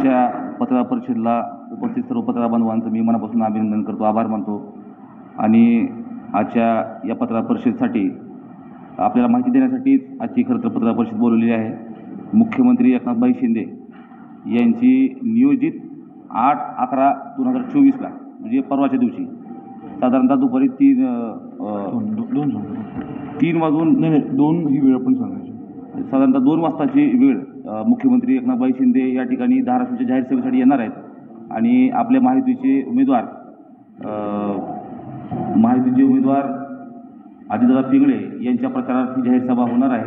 आजच्या पत्रकार परिषदेला उपस्थित सर्व पत्रकार बांधवांचं मी मनापासून अभिनंदन करतो, आभार मानतो. आणि आजच्या या पत्रकार परिषदेसाठी आपल्याला माहिती देण्यासाठीच आजची खरं तर पत्रकार परिषद बोलवलेली आहे. मुख्यमंत्री एकनाथभाई शिंदे यांची नियोजित 8/11/2024ला म्हणजे परवाच्या दिवशी साधारणतः दुपारी 3 वाजून दोन ही वेळ आपण सांगायची, साधारणतः 2 वाजताची वेळ मुख्यमंत्री एकनाथभाई शिंदे या ठिकाणी धाराशिवच्या जाहीर सभेसाठी येणार आहेत. आणि आपल्या महायुतीचे उमेदवार अजितदादा पिंगळे यांच्या प्रचारार्थ ही जाहीर सभा होणार आहे.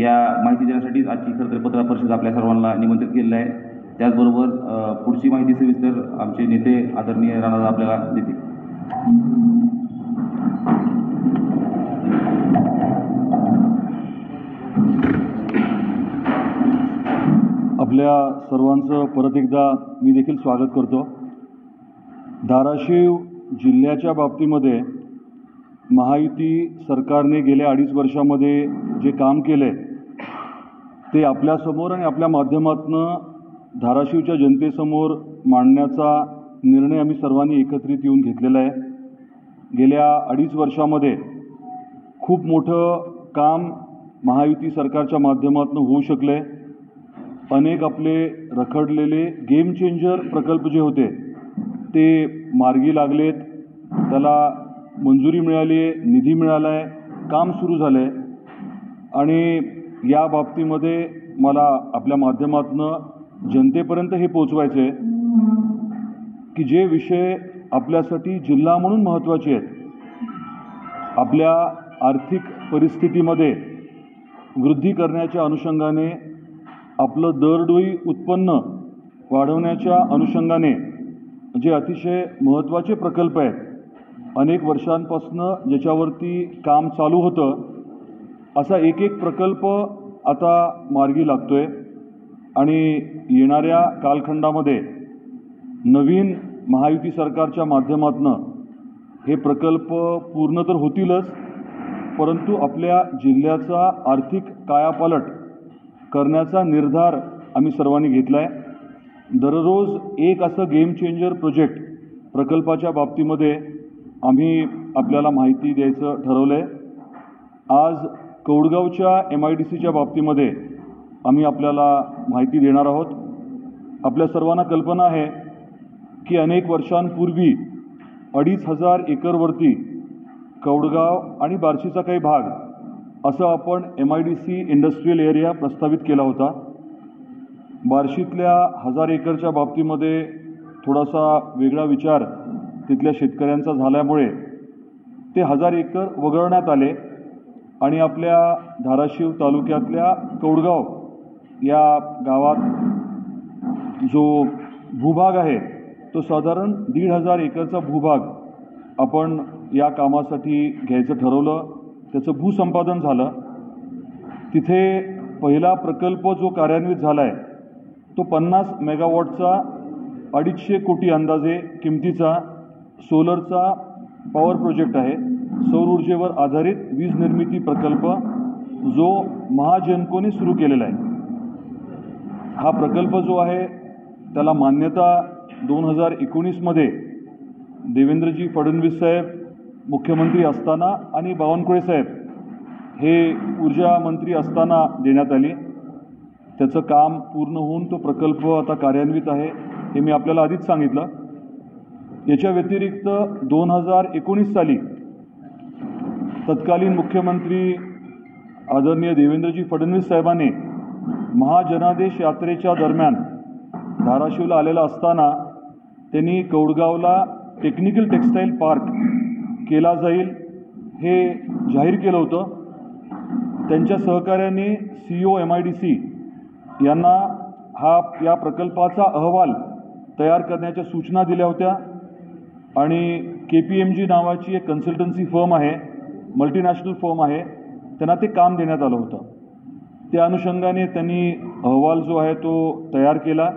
या माहिती देण्यासाठीच आजची खरं तर पत्रकार परिषद आपल्या सर्वांना निमंत्रित केलेलं आहे. त्याचबरोबर पुढची माहिती सविस्तर आमचे नेते आदरणीय राणादादा आपल्याला देतील. आपल्या सर्वांचं परत एकदा मी देखील स्वागत करतो. धाराशिव जिल्ह्याच्या बाबतीमध्ये महायुती सरकारने गेल्या 2.5 वर्षामध्ये जे काम केले ते आपल्यासमोर आणि आपल्या माध्यमातून धाराशिवच्या जनतेसमोर मांडण्याचा निर्णय आम्ही सर्वांनी एकत्रित येऊन घेतलेला आहे. गेल्या 2.5 वर्षामध्ये खूप मोठं काम महायुती सरकारच्या माध्यमातून होऊ शकले. अनेक आपले रखडलेले गेम चेंजर प्रकल्प जे होते ते मार्गी लागलेत, त्याला मंजुरी मिळाली आहे, निधी मिळाला आहे, काम सुरू झालं आहे. आणि या बाबतीमध्ये मला आपल्या माध्यमातून जनतेपर्यंत हे पोचवायचे आहे की जे विषय आपल्यासाठी जिल्हा म्हणून महत्त्वाचे आहेत, आपल्या आर्थिक परिस्थितीमध्ये वृद्धी करण्याच्या अनुषंगाने, आपलं दरडोई उत्पन्न वाढवण्याच्या अनुषंगाने जे अतिशय महत्त्वाचे प्रकल्प आहेत, अनेक वर्षांपासून ज्याच्यावरती काम चालू होतं, असा एक प्रकल्प आता मार्गी लागतो आहे. आणि येणाऱ्या कालखंडामध्ये नवीन महायुती सरकारच्या माध्यमातून हे प्रकल्प पूर्ण तर होतीलच, परंतु आपल्या जिल्ह्याचा आर्थिक कायापालट करण्याचा निर्धार आम्ही सर्वांनी घेतला आहे. दररोज एक असं गेम चेंजर प्रोजेक्ट प्रकल्पाच्या बाबतीमध्ये आम्ही आपल्याला माहिती द्यायचं ठरवलं आहे. आज कौडगावच्या MIDCच्या बाबतीमध्ये आम्ही आपल्याला माहिती देणार आहोत. आपल्या सर्वांना कल्पना आहे की अनेक वर्षांपूर्वी 2,500 एकरवरती कौडगाव आणि बार्शीचा काही भाग असं आपण MIDC इंडस्ट्रियल एरिया प्रस्तावित केला होता. बार्शीतल्या 1000 एकरच्या बाबतीमध्ये थोडासा वेगळा विचार तिथल्या शेतकऱ्यांचा झाल्यामुळे ते 1000 एकर वगळण्यात आले आणि आपल्या धाराशिव तालुक्यातल्या कौडगाव या गावात जो भूभाग आहे तो साधारण 1,500 एकरचा भूभाग आपण या कामासाठी घ्यायचं ठरवलं. त्याचं भूसंपादन झालं. तिथे पहिला प्रकल्प जो कार्यान्वित झाला आहे तो 50 मेगावॉटचा 250 कोटी अंदाजे किमतीचा सोलरचा पॉवर प्रोजेक्ट आहे. सौर ऊर्जेवर आधारित वीज निर्मिती प्रकल्प जो महाजनकोने सुरू केलेला आहे. हा प्रकल्प जो आहे त्याला मान्यता 2019मध्ये देवेंद्रजी फडणवीस साहेब मुख्यमंत्री असताना आणि बावनकुळे साहेब हे ऊर्जा मंत्री असताना देण्यात आली. त्याचं काम पूर्ण होऊन तो प्रकल्प आता कार्यान्वित आहे हे मी आपल्याला आधीच सांगितलं. याच्या व्यतिरिक्त 2019 साली तत्कालीन मुख्यमंत्री आदरणीय देवेंद्रजी फडणवीस साहेबांनी महाजनादेश यात्रेच्या दरम्यान धाराशिवला आलेला असताना त्यांनी कौडगावला टेक्निकल टेक्स्टाईल पार्क केला जाईल हे जाहीर केलं होतं. त्यांच्या सहकार्याने CEO MIDC यांना या प्रकल्पाचा अहवाल तयार करण्याच्या सूचना दिल्या होत्या आणि KPMG नावाची एक कन्सल्टन्सी फर्म आहे, मल्टीनॅशनल फर्म आहे, त्यांना ते काम देण्यात आलं होतं. त्या अनुषंगाने त्यांनी अहवाल जो आहे तो तयार केला.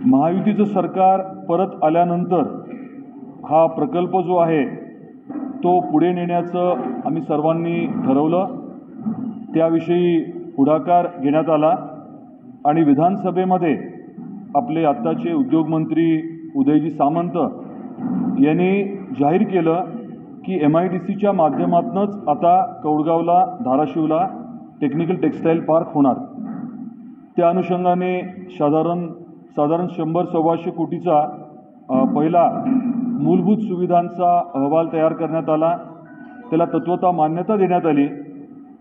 महायुतीचं सरकार परत आल्यानंतर हा प्रकल्प जो आहे तो पुढे नेण्याचं आम्ही सर्वांनी ठरवलं. त्याविषयी पुढाकार घेण्यात आला आणि विधानसभेमध्ये आपले आत्ताचे उद्योगमंत्री उदयजी सामंत यांनी जाहीर केलं की MIDCच्या माध्यमातूनच आता कौडगावला, धाराशिवला टेक्निकल टेक्स्टाईल पार्क होणार. त्या अनुषंगाने साधारण 100-125 कोटीचा पहिला मूलभूत सुविधांचा अहवाल तयार करण्यात आला. त्याला तत्वतः मान्यता देण्यात आली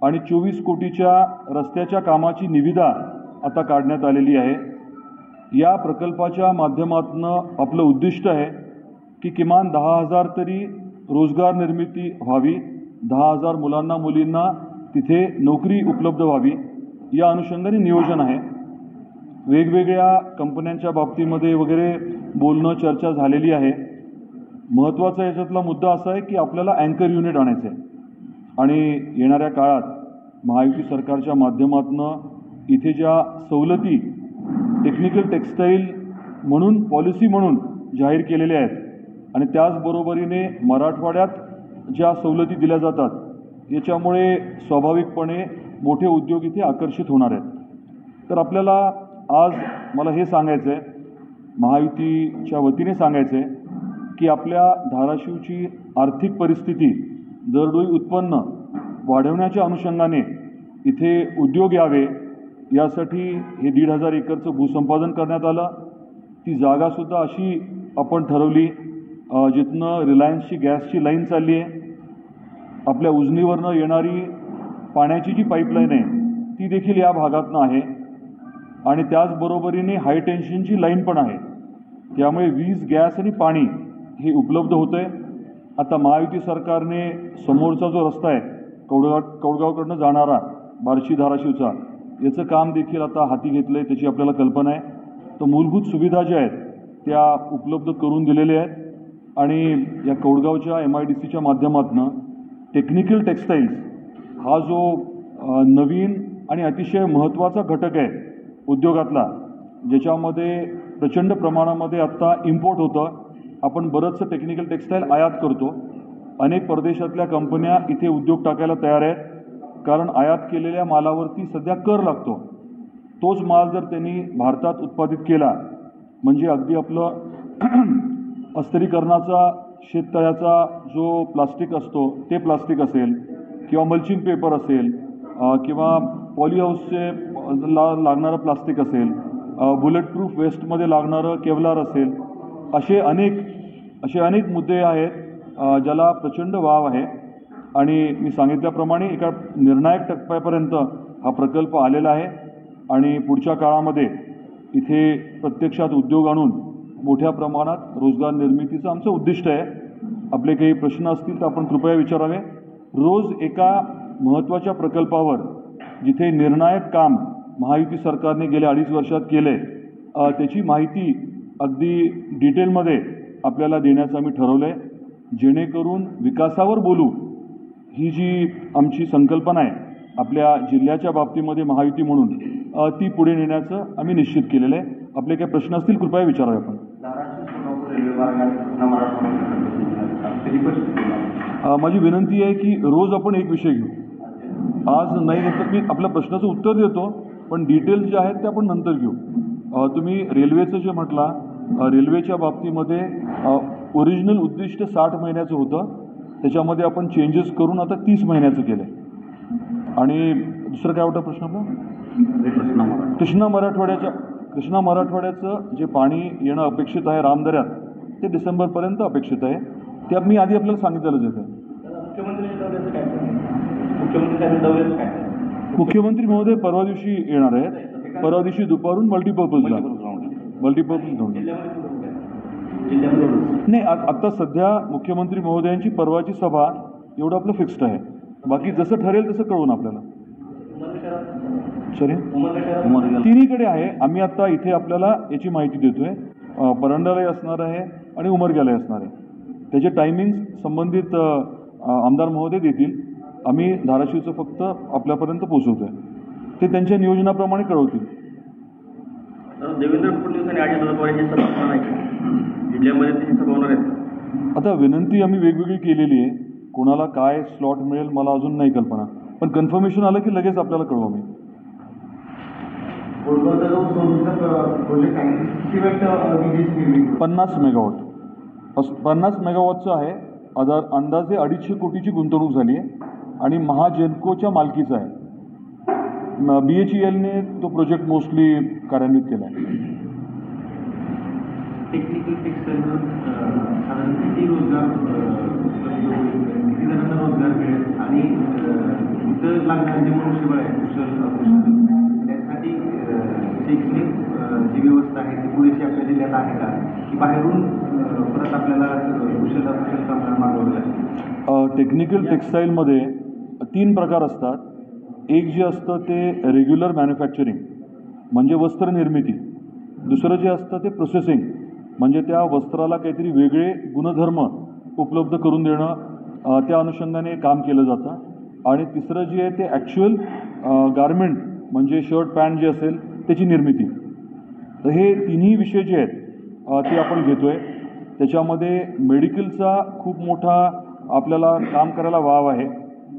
आणि 24 कोटीच्या रस्त्याच्या कामाची निविदा आता काढण्यात आलेली आहे. या प्रकल्पाच्या माध्यमातून आपलं उद्दिष्ट आहे की किमान 10,000 तरी रोजगार निर्मिती व्हावी, 10,000 मुलांना मुलींना तिथे नोकरी उपलब्ध व्हावी, या अनुषंगाने नियोजन आहे. वेगवेगळ्या कंपन्यांच्या बाबतीमध्ये वगैरे बोलणं, चर्चा झालेली आहे. महत्त्वाचा याच्यातला मुद्दा असा आहे की आपल्याला अँकर युनिट आणायचं आहे आणि येणाऱ्या काळात महायुती सरकारच्या माध्यमातून इथे ज्या सवलती टेक्निकल टेक्स्टाईल म्हणून, पॉलिसी म्हणून जाहीर केलेल्या आहेत आणि त्याचबरोबरीने मराठवाड्यात ज्या सवलती दिल्या जातात याच्यामुळे स्वाभाविकपणे मोठे उद्योग इथे आकर्षित होणार आहेत. तर आपल्याला आज मला हे सांगायचं आहे, महायुतीच्या वतीने सांगायचं आहे की आपल्या धाराशिवची आर्थिक परिस्थिती, दरडोई उत्पन्न वाढवण्याच्या अनुषंगाने इथे उद्योग यावे यासाठी हे 1,500 एकरचं भूसंपादन करण्यात आलं. ती जागासुद्धा अशी आपण ठरवली जिथनं रिलायन्सची गॅसची लाईन चालली आहे. आपल्या उजनीवरनं येणारी पाण्याची जी पाईपलाईन आहे ती देखील या भागातनं आहे आणि त्याचबरोबरीने हाय टेन्शनची लाईन पण आहे. त्यामुळे वीज, गॅस आणि पाणी हे उपलब्ध होतं आहे. आता महायुती सरकारने समोरचा जो रस्ता आहे कौडगावकडनं जाणारा बार्शी धाराशिवचा, याचं काम देखील आता हाती घेतलं आहे, त्याची आपल्याला कल्पना आहे. तर मूलभूत सुविधा ज्या आहेत त्या उपलब्ध करून दिलेल्या आहेत आणि या कौडगावच्या MIDCच्या माध्यमातून टेक्निकल टेक्स्टाईल्स हा जो नवीन आणि अतिशय महत्त्वाचा घटक आहे उद्योगातला, ज्याच्यामध्ये प्रचंड प्रमाणामध्ये आत्ता इम्पोर्ट होतं. आपण बरंचसं टेक्निकल टेक्स्टाईल आयात करतो. अनेक परदेशातल्या कंपन्या इथे उद्योग टाकायला तयार आहेत, कारण आयात केलेल्या मालावरती सध्या कर लागतो. तोच माल जर त्यांनी भारतात उत्पादित केला म्हणजे अगदी आपलं अस्थिरीकरणाचा, शेततळ्याचा जो प्लास्टिक असतो ते प्लास्टिक असेल किंवा मल्चिंग पेपर असेल किंवा पॉलीहाऊसचे लागणारं प्लास्टिक असेल, बुलेट प्रूफ वेस्टमध्ये लागणारं केवलार असेल, असे अनेक मुद्दे आहेत ज्याला प्रचंड वाव आहे. आणि मी सांगितल्याप्रमाणे एका निर्णायक टप्प्यापर्यंत हा प्रकल्प आलेला आहे आणि पुढच्या काळामध्ये इथे प्रत्यक्षात उद्योग आणून मोठ्या प्रमाणात रोजगार निर्मितीचं आमचं उद्दिष्ट आहे. आपले काही प्रश्न असतील तर आपण कृपया विचारावे. रोज एका महत्त्वाच्या प्रकल्पावर जिथे निर्णायक काम महायुती सरकारने गेल्या 2.5 वर्षात केलं आहे त्याची माहिती अगदी डिटेलमध्ये आपल्याला देण्याचं आम्ही ठरवलं आहे, जेणेकरून विकासावर बोलू ही जी आमची संकल्पना आहे आपल्या जिल्ह्याच्या बाबतीमध्ये महायुती म्हणून ती पुढे नेण्याचं आम्ही निश्चित केलेलं आहे. आपले काही प्रश्न असतील कृपया विचारावे आपण. माझी विनंती आहे की रोज आपण एक विषय घेऊ. आज नाही घेतलं मी आपल्या प्रश्नाचं उत्तर देतो, पण डिटेल्स जे आहेत ते आपण नंतर घेऊ. तुम्ही रेल्वेचं जे म्हटला, रेल्वेच्या बाबतीमध्ये ओरिजिनल उद्दिष्ट 60 महिन्याचं होतं, त्याच्यामध्ये आपण चेंजेस करून आता 30 महिन्याचं केलं आहे. आणि दुसरं काय होता प्रश्न आपला? कृष्णा मराठवाड्याचं जे पाणी येणं अपेक्षित आहे रामदऱ्यात ते डिसेंबरपर्यंत अपेक्षित आहे. ते मी आधी आपल्याला सांगितलेलंच आहे. मुख्यमंत्री महोदय परवा दिवशी येणार आहेत. परवा दिवशी दुपारून मल्टीपर्पज ग्राउंड नाही. आत्ता सध्या मुख्यमंत्री महोदयांची परवाची सभा एवढं आपलं फिक्स्ड आहे. बाकी जसं ठरेल तसं कळून आपल्याला सॉरी तिन्हीकडे आहे. आम्ही आत्ता इथे आपल्याला याची माहिती देतोय. परंडालाही असणार आहे आणि उमरग्यालाही असणार आहे. त्याचे टायमिंग्स संबंधित आमदार महोदय देतील. आम्ही धाराशिवचं फक्त आपल्यापर्यंत पोहोचवतोय. ते त्यांच्या नियोजनाप्रमाणे कळवतील. देवेंद्र फडणवीस आणि अजित पवार यांची सभा होणार आहे जिल्ह्यामध्ये, त्याची सभा होणार आहे. आता विनंती आम्ही वेगवेगळी केलेली आहे. कोणाला काय स्लॉट मिळेल मला अजून नाही कल्पना, पण कन्फर्मेशन आलं की लगेच आपल्याला कळवू. मी बोरगावचा जो सोलरचा प्रोजेक्ट आहे किती वेळ विजेची निर्मिती 50 मेगावॉट 50 मेगावॉटचं आहे. अंदाजे 250 कोटीची गुंतवणूक झाली आहे आणि महाजेनकोच्या मालकीचा आहे. BHELने तो प्रोजेक्ट मोस्टली कार्यान्वित केला आहे. टेक्निकल टेक्सटाईलवर साधारण किती रोजगार किती जणांना रोजगार मिळेल आणि इथं लागणारे जे मनुष्यबळ आहे कुशल त्यासाठी शैक्षणिक जी व्यवस्था आहे ती पुरेशी आपल्या जिल्ह्यात आहे का की बाहेरून परत आपल्याला कुशल कामगार मागवावे लागेल? टेक्निकल टेक्स्टाईलमध्ये 3 प्रकार असतात. एक जे असतं ते रेग्युलर मॅन्युफॅक्चरिंग म्हणजे वस्त्र निर्मिती. दुसरं जे असतं ते प्रोसेसिंग म्हणजे त्या वस्त्राला काहीतरी वेगळे गुणधर्म उपलब्ध करून देणं, त्या अनुषंगाने काम केलं जातं. आणि तिसरं जे आहे ते ॲक्च्युअल गारमेंट म्हणजे शर्ट पॅन्ट जे असेल त्याची निर्मिती. तर हे तिन्ही विषय जे आहेत ते आपण घेतो आहे. त्याच्यामध्ये मेडिकलचा खूप मोठा आपल्याला काम करायला वाव आहे.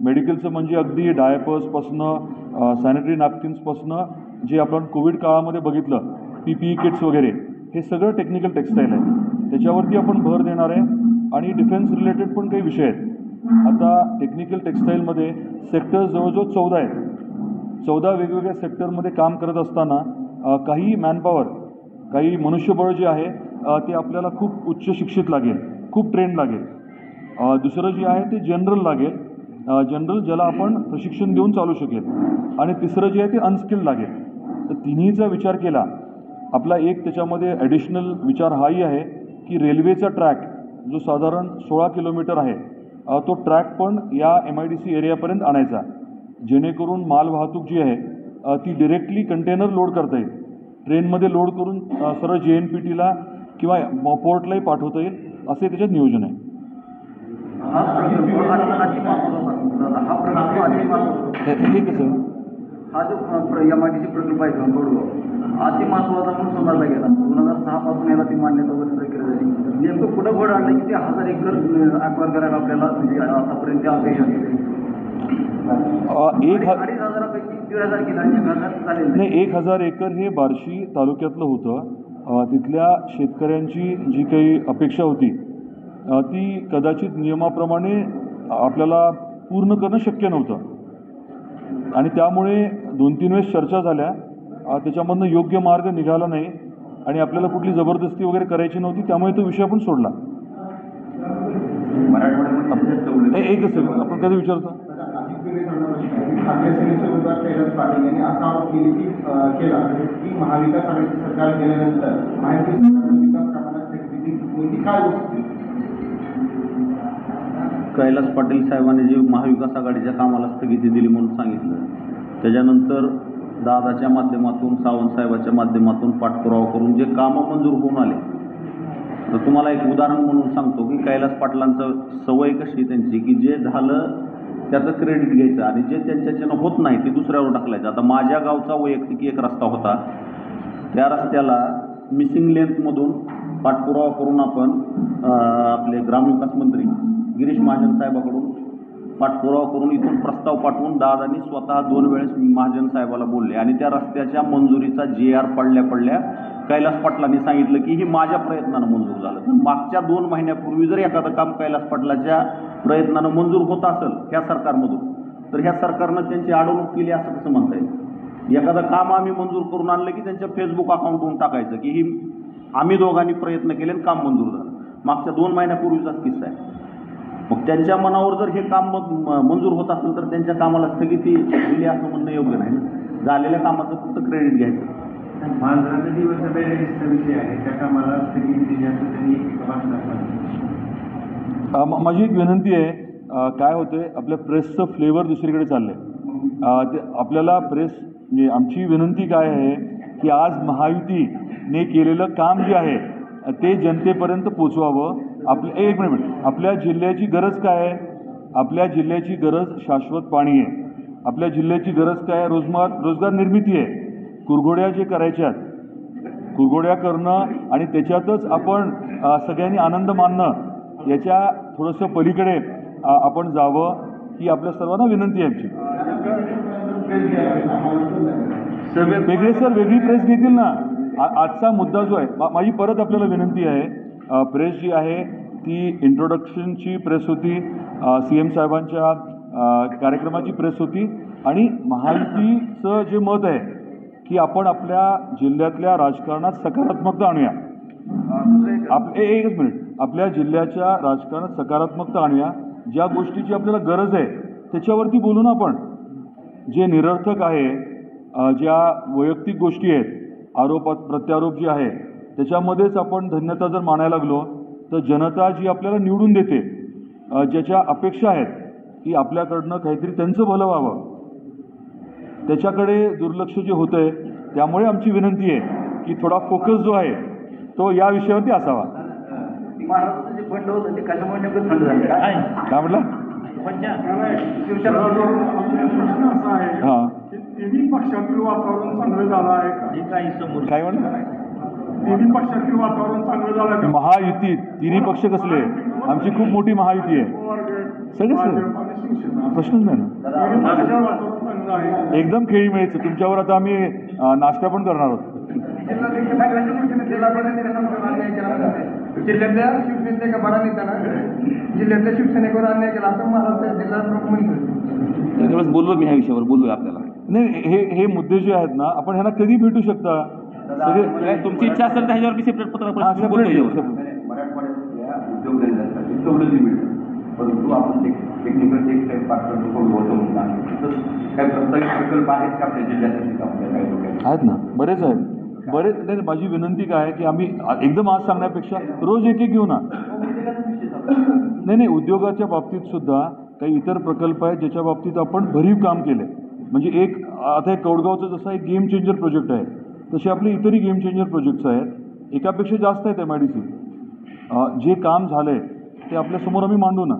मेडिकलचं म्हणजे अगदी डायपर्सपासनं सॅनिटरी नॅपकिन्सपासनं जे आपण कोविड काळामध्ये बघितलं PPE किट्स वगैरे हे सगळं टेक्निकल टेक्स्टाईल आहे. त्याच्यावरती आपण भर देणार आहे. आणि डिफेन्स रिलेटेड पण काही विषय आहेत. आता टेक्निकल टेक्स्टाईलमध्ये सेक्टर्स जवळजवळ 14 आहेत. 14 वेगवेगळ्या सेक्टरमध्ये काम करत असताना काही मॅनपॉवर काही मनुष्यबळ जे आहे ते आपल्याला खूप उच्च शिक्षित लागेल, खूप ट्रेंड लागेल. दुसरं जे आहे ते जनरल लागेल, जनरल ज्याला आपण प्रशिक्षण देऊन चालू शकेल. आणि तिसरं जे आहे ते अनस्किल्ड लागेल. तर तिन्हीचा विचार केला. आपला एक त्याच्यामध्ये ॲडिशनल विचार हाही आहे की रेल्वेचा ट्रॅक जो साधारण 16 किलोमीटर आहे तो ट्रॅक पण या MIDC एरियापर्यंत आणायचा जेणेकरून मालवाहतूक जी आहे ती डिरेक्टली कंटेनर लोड करता येईल. ट्रेनमध्ये लोड करून सरळ JNPTला किंवा पोर्टलाही पाठवता येईल असे त्याच्यात नियोजन आहे. हे कसं हा जो MIDC प्रकल्प आहे बोरगाव अति महत्त्वाचा म्हणून समजला गेला. 2006 पासून याला ती मान्यता वगैरे प्रक्रिया झाली. नेमकं पुढं घोड आणलं की ते 1000 एकर अक्वायर करायला आपल्याला म्हणजे आतापर्यंत त्या अपेक्षा केली. 2,500पैकी 1,500 किलोमीटर चालेल नाही. 1,000 एकर हे बार्शी तालुक्यातलं होतं. तिथल्या शेतकऱ्यांची जी काही अपेक्षा होती ती कदाचित नियमाप्रमाणे आपल्याला पूर्ण करणं शक्य नव्हतं. आणि त्यामुळे 2-3 वेळेस चर्चा झाल्या. त्याच्यामधनं योग्य मार्ग निघाला नाही आणि आपल्याला कुठली जबरदस्ती वगैरे करायची नव्हती. त्यामुळे तो विषय आपण सोडला. एकच सेकंड आपण कधी विचारतो ठाकरे सेनेचे उमेदवार कैलास पाटील यांनी असा आरोप केला की महाविकास आघाडीचे सरकार गेल्यानंतर माहिती विकास कामाला स्थगिती काय होती? कैलास पाटील साहेबांनी जे महाविकास आघाडीच्या कामाला स्थगिती दिली म्हणून सांगितलं, त्याच्यानंतर दादाच्या माध्यमातून सावंत साहेबाच्या माध्यमातून पाठपुरावा करून जे कामं मंजूर होऊन आले. तर तुम्हाला एक उदाहरण म्हणून सांगतो की कैलास पाटलांचं सवय कशी त्यांची की जे झालं त्याचं क्रेडिट घ्यायचं आणि जे त्यांच्याच्यानं होत नाही ते दुसऱ्यावर ढकलायचं. आता माझ्या गावचा वैयक्तिक एक रस्ता होता, त्या रस्त्याला मिसिंग लेंथमधून पाठपुरावा करून आपण आपले ग्रामविकास मंत्री गिरीश महाजन साहेबाकडून पाठपुरावा करून इथून प्रस्ताव पाठवून दादांनी स्वतः 2 वेळेस महाजन साहेबाला बोलले आणि त्या रस्त्याच्या मंजुरीचा JR पडल्या कैलास पाटलांनी सांगितलं की ही माझ्या प्रयत्नानं मंजूर झालं. तर मागच्या 2 महिन्यापूर्वी जर एखादं काम कैलास पाटलाच्या प्रयत्नानं मंजूर होत असेल ह्या सरकारमधून तर ह्या सरकारनं त्यांची अडवणूक केली असं कसं म्हणता येईल? एखादं काम आम्ही मंजूर करून आणलं की त्यांच्या फेसबुक अकाउंटवरून टाकायचं की ही आम्ही दोघांनी प्रयत्न केले आणि काम मंजूर झालं. मागच्या 2 महिन्यापूर्वीचाच किस्सा आहे. मग त्यांच्या मनावर जर हे काम मंजूर होत असेल तर त्यांच्या कामाला स्थगिती दिली असं म्हणणं योग्य नाही. झालेल्या कामाचं फक्त क्रेडिट घ्यायचं. मांजरा दिवस बॅरेजचा विषय आहे, त्या कामाला स्थगिती दिली असं त्यांनी भाषणात. माझी एक विनंती आहे, काय होतं आहे आपल्या प्रेसचं फ्लेवर दुसरीकडे चाललं आहे. ते आपल्याला प्रेस म्हणजे आमची विनंती काय आहे की आज महायुतीने केलेलं काम जे आहे ते जनतेपर्यंत पोचवावं. एक मिनिट आपल्या जिल्ह्याची गरज काय आहे? आपल्या जिल्ह्याची गरज शाश्वत पाणी आहे. आपल्या जिल्ह्याची गरज काय आहे? रोजगार निर्मिती आहे. कुरघोड्या जे करायच्यात कुरघोड्या करणं आणि त्याच्यातच आपण सगळ्यांनी आनंद मानणं याच्या थोडंसं पलीकडे आपण जावं ही आपल्या सर्वांना विनंती आहे आमची. वेगळे सर वेगळी प्रेस घेतील ना. आजचा मुद्दा जो आहे माझी परत आपल्याला विनंती आहे, प्रेस जी आहे ती इंट्रोडक्शनची प्रेस होती, CM साहेबांच्या कार्यक्रमाची प्रेस होती आणि महायुतीचं जे मत आहे की आपण आपल्या जिल्ह्यातल्या राजकारणात सकारात्मकता आणूया. एकच मिनिट, आपल्या जिल्ह्याच्या राजकारणात सकारात्मकता आणूया. ज्या गोष्टीची आपल्याला गरज आहे त्याच्यावरती बोलू ना आपण. जे निरर्थक आहे, ज्या वैयक्तिक गोष्टी आहेत, आरोप प्रत्यारोप जे आहे त्याच्यामध्येच आपण धन्यता जर मानायला लागलो तर जनता जी आपल्याला निवडून देते, ज्याच्या अपेक्षा आहेत की आपल्याकडनं काहीतरी त्यांचं भलं व्हावं, त्याच्याकडे दुर्लक्ष जे होतं आहे. त्यामुळे आमची विनंती आहे की थोडा फोकस जो आहे तो या विषयावरती असावा. महाराष्ट्राचे फंड होतं ते कशामुळे नेमकं फंड झाले काय म्हटलं? प्रश्न असा आहे हां, की तिन्ही पक्षातील वातावरण चांगलं झालं आहे का? काय म्हटलं? तिन्ही पक्षातील वातावरण चांगलं झालं का? महायुतीत तिन्ही पक्ष कसले? आमची खूप मोठी महायुती आहे. सगळं भाजप आणि शिवसेना प्रश्नच नाही ना. तिन्ही पक्षाचं वातावरण चांगलं आहे. एकदम खेळी मिळायचं. तुमच्यावर आता आम्ही नाश्ता पण करणार आहोत. जिल्ह्यातल्या शिवसेनेच्या एका बडा नेत्यानं जिल्ह्यातल्या शिवसेनेवर अन्याय केला असं महाराष्ट्र जिल्हा प्रमुख म्हणतो. त्यावेळेस बोललो मी ह्या विषयावर, बोलूया आपल्याला. नाही, हे मुद्दे जे आहेत ना आपण ह्यांना कधी भेटू शकता सगळे. तुमची इच्छा असेल तर ह्याच्यावर मी सेपरेट पत्र separate बोलतो घेऊ, याच्यावर. separate. मराठवाड्यातल्या उद्योगधंद्यासाठी तेवढं लिमिट, परंतु आपण टेक्निकल टेक्सटाईल पार्टनर करून बोलतो म्हणून काही प्रस्तावित प्रकल्प आहेत का आपल्या जिल्ह्यासाठी? आपल्या काही लोकांना आहेत ना, बरेच आहेत. बरेच नाही. माझी विनंती काय आहे की आम्ही एकदम आज सांगण्यापेक्षा रोज एक घेऊ ना. नाही, उद्योगाच्या बाबतीत सुद्धा काही इतर प्रकल्प आहेत ज्याच्या बाबतीत आपण भरीव काम केले. म्हणजे आता एक कौडगावचं जसं एक गेम चेंजर प्रोजेक्ट आहे तसे आपले इतरही गेम चेंजर प्रोजेक्ट्स आहेत. एकापेक्षा जास्त आहेत MIDC. जे काम झालं आहे ते आपल्यासमोर आम्ही मांडू ना.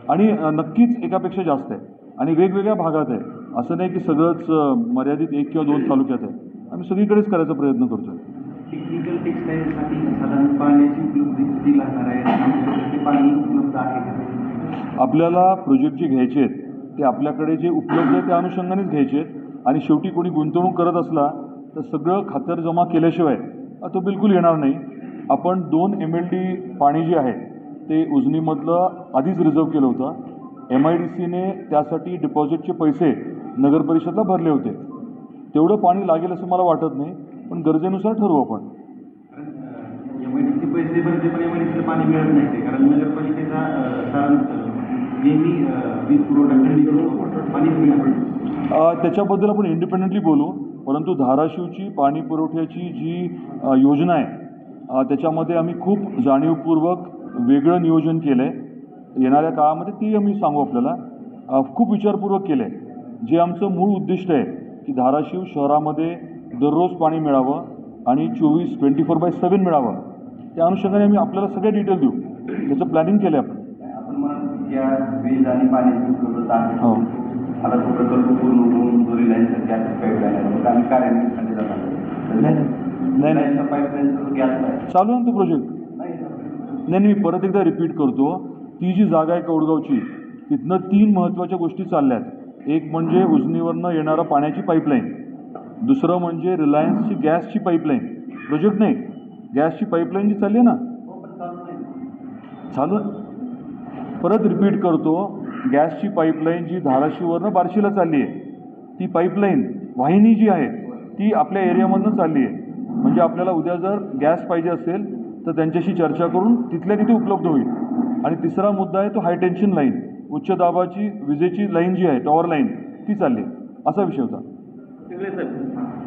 आणि नक्कीच एकापेक्षा जास्त आहे आणि वेगवेगळ्या भागात आहे. असं नाही की सगळंच मर्यादित 1 किंवा 2 तालुक्यात आहे. आम्ही सगळीकडेच करायचा प्रयत्न करतोय. टेक्निकल टेक्सटाईलसाठी साधारण पाण्याची उपलब्धी किती लागणार आहे? ते पाणी उपलब्ध आहे का? आपल्याला प्रोजेक्ट जे घ्यायचे आहेत ते आपल्याकडे जे उपलब्ध आहे त्या अनुषंगानेच घ्यायचे आहेत. आणि शेवटी कोणी गुंतवणूक करत असला तर सगळं खातरजमा केल्याशिवाय तो बिलकुल येणार नाही. आपण 2 MLD पाणी जे आहे ते उजनीमधलं आधीच रिझर्व केलं होतं. MIDCने त्यासाठी डिपॉझिटचे पैसे नगरपरिषदला भरले होते. तेवढं पाणी लागेल असं मला वाटत नाही, पण गरजेनुसार ठरवू आपण. MIDC पैसे भरते पण MIDCला पाणी मिळत नाही, कारण नगरपालिकेचा नेहमी वीज पुरवठा खंडित होतो, पाणीच मिळत नाही. त्याच्याबद्दल आपण इंडिपेंडेंटली बोलू. परंतु धाराशिवची पाणी पुरवठ्याची जी योजना आहे त्याच्यामध्ये आम्ही खूप जाणीवपूर्वक वेगळं नियोजन केलं आहे. येणाऱ्या काळामध्ये ती आम्ही सांगू आपल्याला. खूप विचारपूर्वक केलं आहे. जे आमचं मूळ उद्दिष्ट आहे की धाराशिव शहरामध्ये दररोज पाणी मिळावं आणि 24/7 मिळावं, त्या अनुषंगाने आम्ही आपल्याला सगळे डिटेल देऊ. त्याचं प्लॅनिंग केलं आहे आपण म्हणून या वीज आणि पाण्याची उपलब्धता आहे. हो, आता तो प्रकल्प पूर्ण होऊन जो रिलायन्सचा गॅस पाईपलाईन आहे मग आम्ही कार्यान्वित करण्यात जाणार. नाही रिलायन्सचा पाईपलाईनचा जो गॅस आहे चालू आहे ना तो प्रोजेक्ट. नाही, मी परत एकदा रिपीट करतो. ती जी जागा आहे कौडगावची तिथनं 3 महत्त्वाच्या गोष्टी चालल्या आहेत. एक म्हणजे उजनीवरनं येणारं पाण्याची पाईपलाईन, दुसरं म्हणजे रिलायन्सची गॅसची पाईपलाईन. प्रोजेक्ट नाही, गॅसची पाईपलाईन जी चालली आहे ना चालू. परत रिपीट करतो, गॅसची पाईपलाईन जी धाराशिववरनं बार्शीला चालली आहे ती पाईपलाईन वाहिनी जी आहे ती आपल्या एरियामधनं चालली आहे. म्हणजे आपल्याला उद्या जर गॅस पाहिजे असेल तर त्यांच्याशी चर्चा करून तिथल्या तिथे उपलब्ध होईल. आणि तिसरा मुद्दा आहे तो हाय टेन्शन लाईन, उच्च दाबाची विजेची लाईन जी आहे टॉवर लाईन ती चालली आहे. असा विषय होता. सगळे साहेब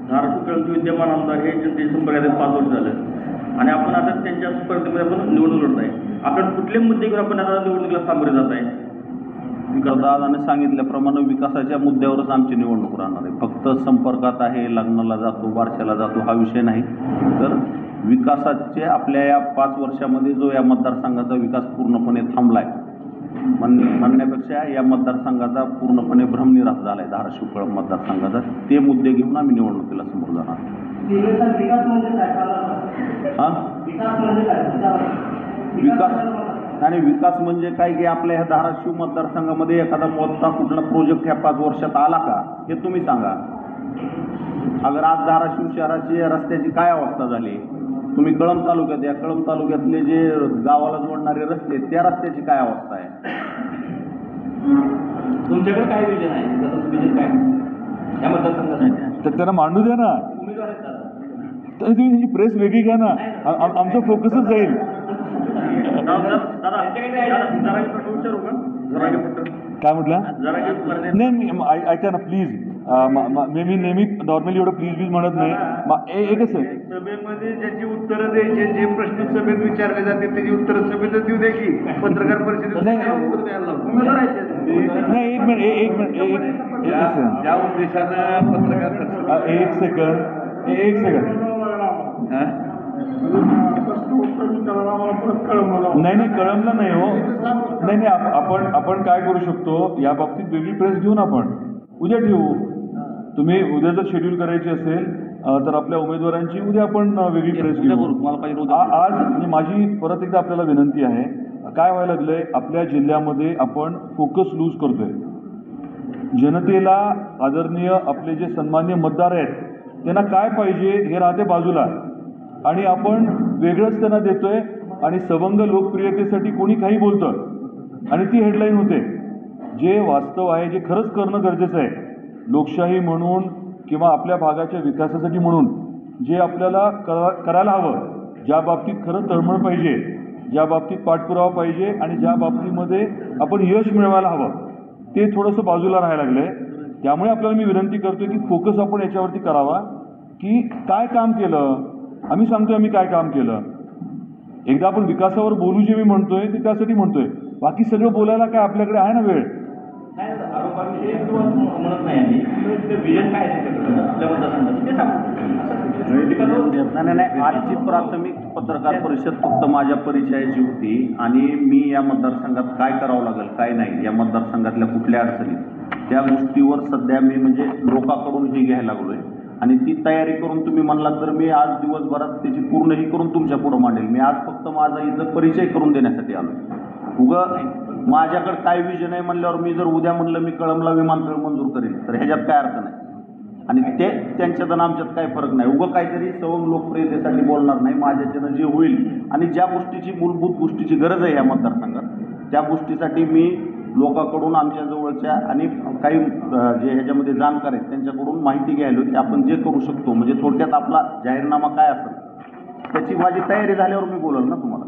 धाराशिवचे विद्यमान आमदार हे संपर्कात 5 वर्ष झालं आणि आपण आता त्यांच्या स्पर्धेमध्ये आपण निवडणूक लढत आहे. आपण कुठले मुद्दे घेऊन आपण आता निवडणुकीला सामोरे जात आहे? दादाने सांगितल्याप्रमाणे विकासाच्या मुद्द्यावरच आमची निवडणूक राहणार आहे. फक्त संपर्कात आहे, लग्नाला जातो, बारशाला जातो हा विषय नाही. तर विकासाचे आपल्या या 5 वर्षामध्ये जो या मतदारसंघाचा विकास पूर्णपणे थांबला आहे म्हणण्यापेक्षा या मतदारसंघाचा पूर्णपणे भ्रमनिरास झाला आहे धाराशिव कळंब मतदारसंघाचा. ते मुद्दे घेऊन आम्ही निवडणुकीला समोर जाणार. विकास म्हणजे काय की आपल्या ह्या धाराशिव मतदारसंघामध्ये एखादा मोठा कुठला प्रोजेक्ट ह्या 5 वर्षात आला का हे तुम्ही सांगा. अगर आज धाराशिव शहराची रस्त्याची काय अवस्था झाली, तुम्ही कळंब तालुक्यात या, कळंब तालुक्यातले जे गावाला जोडणारे रस्ते त्या रस्त्याची काय अवस्था आहे? तुमच्याकडे काय विजन आहे, तसं विजन काय या मतदारसंघासाठी? तर त्यांना मांडू द्या ना, उमेदवार आहेत दादा. तर तुम्ही त्यांची प्रेस वेगळी घ्या ना, आमचा फोकसच जाईल. काय म्हटलं? नाही ऐका ना प्लीज, मी नेहमी नॉर्मली एवढं प्लीज म्हणत नाही. एकच आहे, सभेमध्ये ज्याची उत्तरं द्यायची, जे प्रश्न सभेत विचारले जाते त्याची उत्तरं सभेत देऊ दे की पत्रकार परिषदेत नाही. उत्तर द्यायला लावू. नाही एक मिनिट ज्या उद्देशानं पत्रकार एक सेकंड उत्तर विचारायला आम्हाला परत कळवलं. नाही कळमलं नाही हो. नाही आपण काय करू शकतो या बाबतीत वेगळी प्रेस घेऊन आपण उद्या ठेवू. तुम्ही उद्या जर शेड्यूल करायची असेल तर आपल्या उमेदवारांची उद्या आपण वेगळी प्रेस उद्या घेऊ. करू, तुम्हाला पाहिजे उद्या करू. आज म्हणजे माझी परत एकदा आपल्याला विनंती आहे, काय व्हायला लागलंय आपल्या जिल्ह्यामध्ये आपण फोकस लूज करतोय. जनतेला आदरणीय आपले जे सन्मान्य मतदार आहेत त्यांना काय पाहिजे हे राहते बाजूला, आणि आपण वेगळंच त्यांना देतोय आणि सवंग लोकप्रियतेसाठी कोणी काही बोलतं आणि ती हेडलाईन होते. जे वास्तव आहे, जे खरंच करणं गरजेचं आहे लोकशाही म्हणून किंवा आपल्या भागाच्या विकासासाठी म्हणून, जे आपल्याला करायला हवं, ज्या बाबतीत खरं तळमळ पाहिजे, ज्या बाबतीत पाठपुरावा पाहिजे आणि ज्या बाबतीमध्ये आपण यश मिळवायला हवं, ते थोडंसं बाजूला राहायला लागलंय. त्यामुळे आपल्याला मी विनंती करतोय की फोकस आपण याच्यावरती करावा की काय काम केलं. आम्ही सांगतोय आम्ही काय काम केलं. एकदा आपण विकासावर बोलू, जे मी म्हणतोय ते त्यासाठी म्हणतोय. बाकी सगळं बोलायला काय आपल्याकडे आहे ना वेळ. नाही आरोपाविषयी म्हणत नाही आम्ही, विजन काय आहे त्याच्याकडे आपल्या मतदारसंघाचं ते सांगतो. नाही आजची प्राथमिक पत्रकार परिषद फक्त माझ्या परिचयाची होती आणि मी या मतदारसंघात काय करावं लागेल काय नाही, या मतदारसंघातल्या कुठल्या अडचणी त्या गोष्टीवर सध्या मी म्हणजे लोकांकडून हे घ्यायला लागलोय आणि ती तयारी करून तुम्ही म्हणलात तर मी आज दिवसभरात त्याची पूर्ण ही करून तुमच्या पुढे मांडेल. मी आज फक्त माझा इथं परिचय करून देण्यासाठी आलो. उगं माझ्याकडे काय विजन आहे म्हणल्यावर मी जर उद्या म्हणलं मी कळंबला विमानतळ मंजूर करेल तर ह्याच्यात काय अर्थ नाही आणि ते त्यांच्यात आणि आमच्यात काही फरक नाही. उगं काहीतरी सवंग लोकप्रियतेसाठी बोलणार नाही. माझ्याच्यानं जे होईल आणि ज्या गोष्टीची मूलभूत गोष्टीची गरज आहे या मतदारसंघात त्या गोष्टीसाठी मी लोकांकडून आमच्या जवळच्या आणि काही जे ह्याच्यामध्ये जाणकार आहेत त्यांच्याकडून माहिती घ्यायलो की आपण जे करू शकतो. म्हणजे थोडक्यात आपला जाहीरनामा काय असेल त्याची माझी तयारी झाल्यावर मी बोलेल ना तुम्हाला.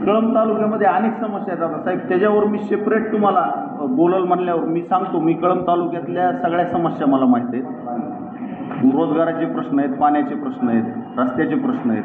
कळंब तालुक्यामध्ये अनेक समस्या आहेत आता साहेब, त्याच्यावर मी सेपरेट तुम्हाला बोलल म्हणल्यावर मी सांगतो. मी कळंब तालुक्यातल्या सगळ्या समस्या मला माहीत आहेत. रोजगाराचे प्रश्न आहेत, पाण्याचे प्रश्न आहेत, रस्त्याचे प्रश्न आहेत.